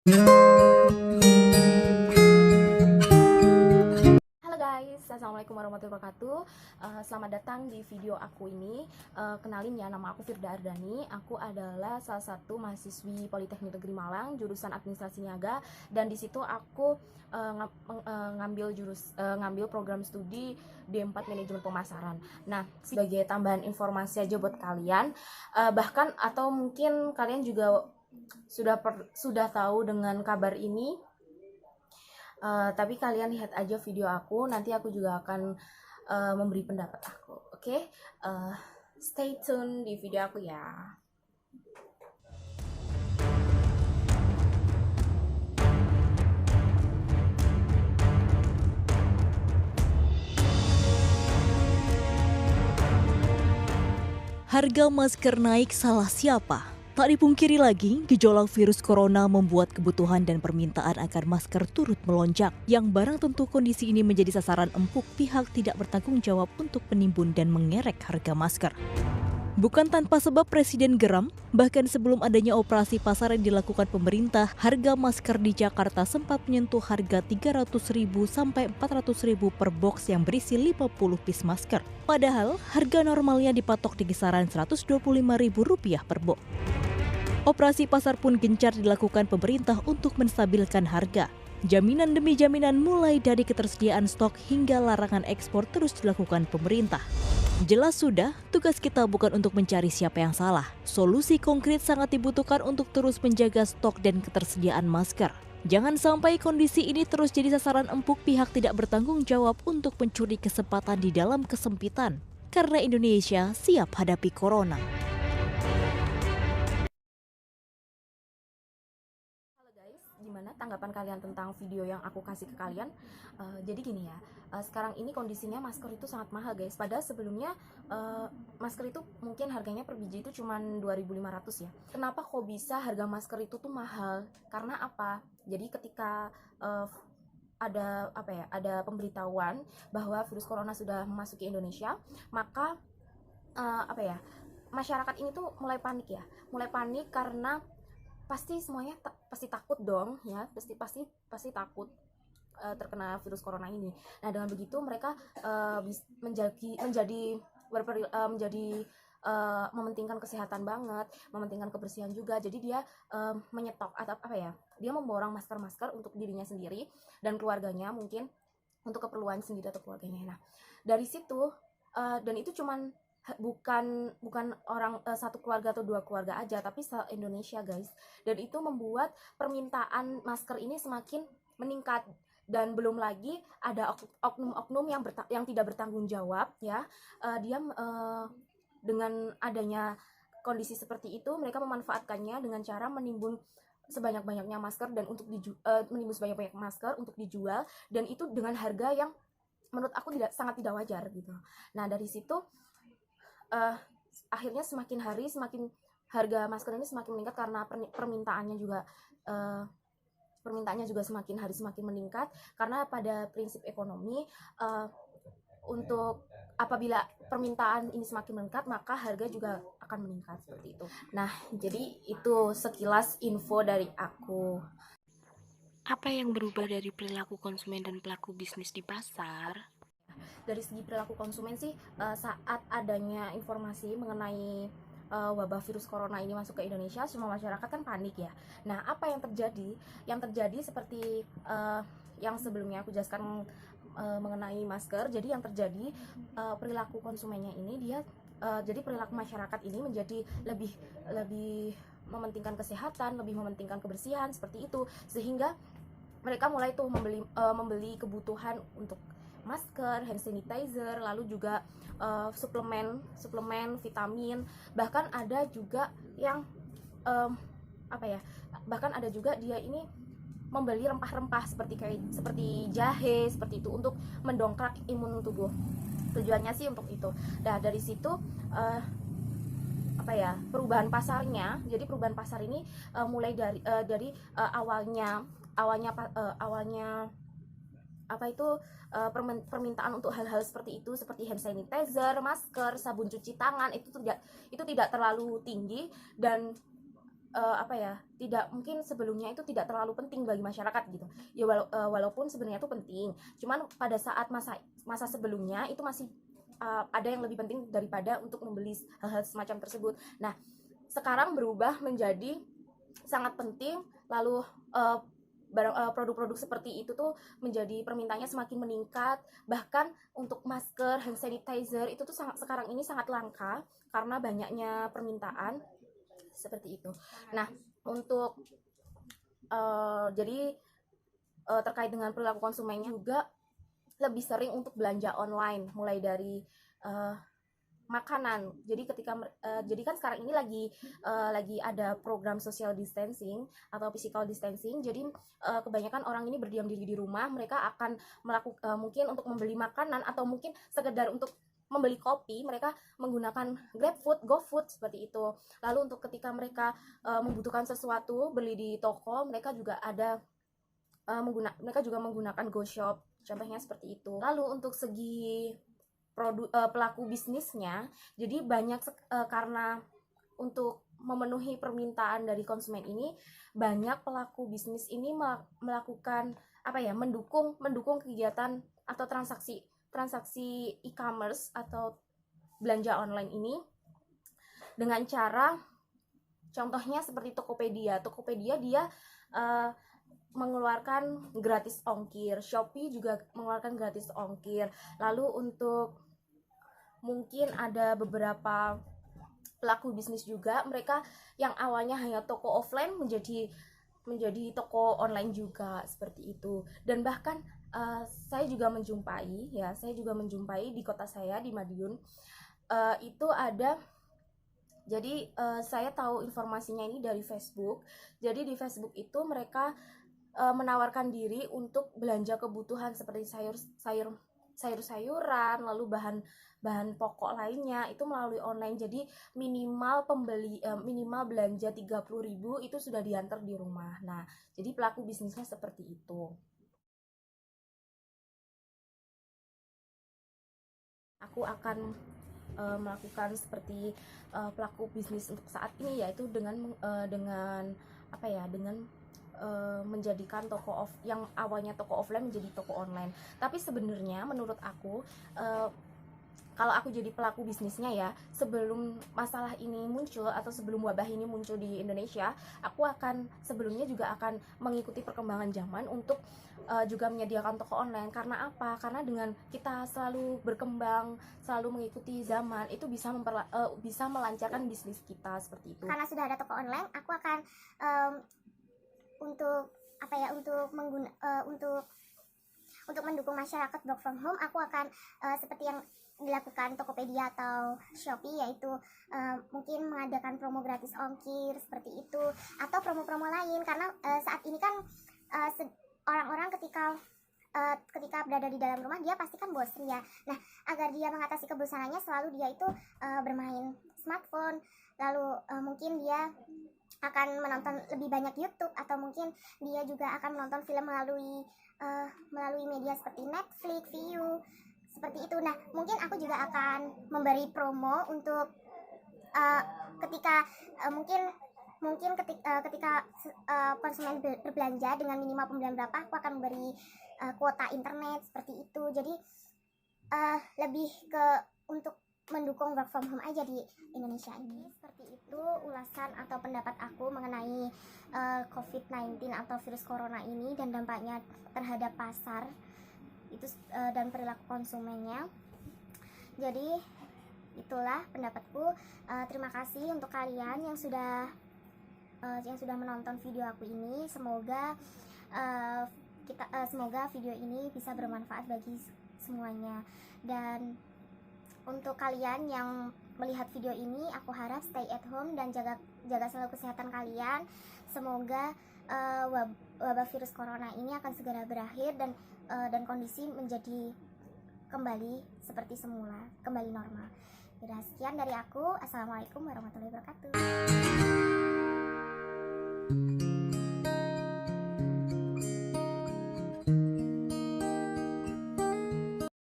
Halo guys, assalamualaikum warahmatullahi wabarakatuh. Selamat datang di video aku ini. Kenalin ya, nama aku Firda Ardani. Aku adalah salah satu mahasiswi Politeknik Negeri Malang, jurusan Administrasi Niaga. Dan di situ aku ngambil program studi D4 Manajemen Pemasaran. Nah, sebagai tambahan informasi aja buat kalian, bahkan atau mungkin kalian juga sudah tahu dengan kabar ini. Tapi kalian lihat aja video aku, nanti aku juga akan memberi pendapat aku. Oke? Stay tune di video aku ya. Harga masker naik, salah siapa? Tak dipungkiri lagi, gejolak virus corona membuat kebutuhan dan permintaan akan masker turut melonjak. Yang barang tentu kondisi ini menjadi sasaran empuk pihak tidak bertanggung jawab untuk menimbun dan mengerek harga masker. Bukan tanpa sebab Presiden geram, bahkan sebelum adanya operasi pasar yang dilakukan pemerintah, harga masker di Jakarta sempat menyentuh harga Rp300.000 sampai Rp400.000 per box yang berisi 50 piece masker. Padahal, harga normalnya dipatok di kisaran Rp125.000 per box. Operasi pasar pun gencar dilakukan pemerintah untuk menstabilkan harga. Jaminan demi jaminan mulai dari ketersediaan stok hingga larangan ekspor terus dilakukan pemerintah. Jelas sudah, tugas kita bukan untuk mencari siapa yang salah. Solusi konkret sangat dibutuhkan untuk terus menjaga stok dan ketersediaan masker. Jangan sampai kondisi ini terus jadi sasaran empuk pihak tidak bertanggung jawab untuk mencuri kesempatan di dalam kesempitan. Karena Indonesia siap hadapi corona. Gimana tanggapan kalian tentang video yang aku kasih ke kalian? Jadi gini ya, sekarang ini kondisinya masker itu sangat mahal guys. Padahal sebelumnya masker itu mungkin harganya per biji itu cuma 2.500 ya. Kenapa kok bisa harga masker itu tuh mahal? Karena apa? Jadi ketika ada pemberitahuan bahwa virus corona sudah memasuki Indonesia, maka masyarakat ini tuh mulai panik ya, karena pasti semuanya pasti takut dong ya, pasti takut terkena virus corona ini. Nah, dengan begitu mereka menjadi mementingkan kesehatan banget, mementingkan kebersihan juga. Jadi dia menyetok atau dia memborong masker-masker untuk dirinya sendiri dan keluarganya, mungkin untuk keperluan sendiri atau keluarganya. Nah, dari situ dan itu cuman bukan orang satu keluarga atau dua keluarga aja, tapi se-Indonesia guys. Dan itu membuat permintaan masker ini semakin meningkat. Dan belum lagi ada oknum-oknum yang tidak bertanggung jawab ya. Dengan adanya kondisi seperti itu, mereka memanfaatkannya dengan cara menimbun sebanyak-banyaknya masker dan menimbun sebanyak-banyak masker untuk dijual, dan itu dengan harga yang menurut aku sangat tidak wajar gitu. Nah, dari situ akhirnya semakin hari harga masker ini semakin meningkat karena permintaannya juga semakin hari semakin meningkat, karena pada prinsip ekonomi untuk apabila permintaan ini semakin meningkat, maka harga juga akan meningkat, seperti itu. Nah, jadi itu sekilas info dari aku. Apa yang berubah dari perilaku konsumen dan pelaku bisnis di pasar? Dari segi perilaku konsumen sih, saat adanya informasi mengenai wabah virus corona ini masuk ke Indonesia, semua masyarakat kan panik ya. Nah, apa yang terjadi? Yang terjadi seperti yang sebelumnya aku jelaskan mengenai masker. Jadi yang terjadi, perilaku konsumennya ini jadi perilaku masyarakat ini menjadi lebih mementingkan kesehatan, lebih mementingkan kebersihan, seperti itu, sehingga mereka mulai tuh membeli kebutuhan untuk masker, hand sanitizer, lalu juga suplemen, vitamin. Bahkan ada juga yang bahkan ada juga dia ini membeli rempah-rempah seperti jahe, seperti itu, untuk mendongkrak imun tubuh. Tujuannya sih untuk itu. Nah, dari situ perubahan pasarnya. Jadi perubahan pasar ini mulai dari awalnya permintaan untuk hal-hal seperti itu, seperti hand sanitizer, masker, sabun cuci tangan, itu tidak terlalu tinggi, dan tidak mungkin sebelumnya itu tidak terlalu penting bagi masyarakat gitu ya, walaupun sebenarnya itu penting, cuman pada saat masa sebelumnya itu masih ada yang lebih penting daripada untuk membeli hal-hal semacam tersebut. Nah, sekarang berubah menjadi sangat penting, lalu produk-produk seperti itu tuh menjadi permintaannya semakin meningkat. Bahkan untuk masker, hand sanitizer itu tuh sekarang ini sangat langka karena banyaknya permintaan seperti itu. Nah, untuk jadi terkait dengan perilaku konsumennya juga lebih sering untuk belanja online, mulai dari makanan. Jadi kan sekarang ini lagi ada program social distancing atau physical distancing. Jadi kebanyakan orang ini berdiam diri di rumah, mereka akan melakukan mungkin untuk membeli makanan atau mungkin sekedar untuk membeli kopi, mereka menggunakan GrabFood, GoFood seperti itu. Lalu untuk ketika mereka membutuhkan sesuatu beli di toko, mereka juga menggunakan GoShop. Contohnya seperti itu. Lalu untuk segi pelaku bisnisnya, jadi banyak karena untuk memenuhi permintaan dari konsumen ini, banyak pelaku bisnis ini melakukan mendukung kegiatan atau transaksi e-commerce atau belanja online ini dengan cara, contohnya seperti Tokopedia dia mengeluarkan gratis ongkir, Shopee juga mengeluarkan gratis ongkir. Lalu untuk mungkin ada beberapa pelaku bisnis juga, mereka yang awalnya hanya toko offline menjadi toko online juga seperti itu. Dan bahkan saya juga menjumpai di kota saya di Madiun, itu ada. Jadi saya tahu informasinya ini dari Facebook. Jadi di Facebook itu mereka menawarkan diri untuk belanja kebutuhan seperti sayur-sayuran, lalu bahan pokok lainnya itu melalui online. Jadi minimal belanja 30.000 itu sudah diantar di rumah. Nah, jadi pelaku bisnisnya seperti itu. Aku akan melakukan seperti pelaku bisnis untuk saat ini, yaitu dengan menjadikan yang awalnya toko offline menjadi toko online. Tapi sebenarnya menurut aku, kalau aku jadi pelaku bisnisnya ya, sebelum masalah ini muncul atau sebelum wabah ini muncul di Indonesia, aku sebelumnya juga akan mengikuti perkembangan zaman untuk juga menyediakan toko online. Karena apa? Karena dengan kita selalu berkembang, selalu mengikuti zaman, itu bisa melancarkan bisnis kita seperti itu. Karena sudah ada toko online, aku akan untuk mendukung masyarakat work from home, aku akan seperti yang dilakukan Tokopedia atau Shopee, yaitu mungkin mengadakan promo gratis ongkir seperti itu, atau promo-promo lain. Karena saat ini kan orang-orang ketika berada di dalam rumah, dia pasti kan bosen ya. Nah, agar dia mengatasi kebosanannya, selalu dia itu bermain smartphone, lalu mungkin dia akan menonton lebih banyak YouTube, atau mungkin dia juga akan menonton film melalui media seperti Netflix, Viu, seperti itu. Nah, mungkin aku juga akan memberi promo untuk ketika konsumen berbelanja dengan minimal pembelian berapa, aku akan memberi kuota internet seperti itu. Jadi lebih ke untuk mendukung work from home aja di Indonesia ini. Seperti itu ulasan atau pendapat aku mengenai COVID-19 atau virus corona ini dan dampaknya terhadap pasar itu dan perilaku konsumennya. Jadi itulah pendapatku. Terima kasih untuk kalian yang sudah menonton video aku ini. Semoga video ini bisa bermanfaat bagi semuanya. Dan untuk kalian yang melihat video ini, aku harap stay at home dan jaga selalu kesehatan kalian. Semoga wabah virus corona ini akan segera berakhir dan kondisi menjadi kembali seperti semula, kembali normal. Jadi sekian dari aku. Assalamualaikum warahmatullahi wabarakatuh.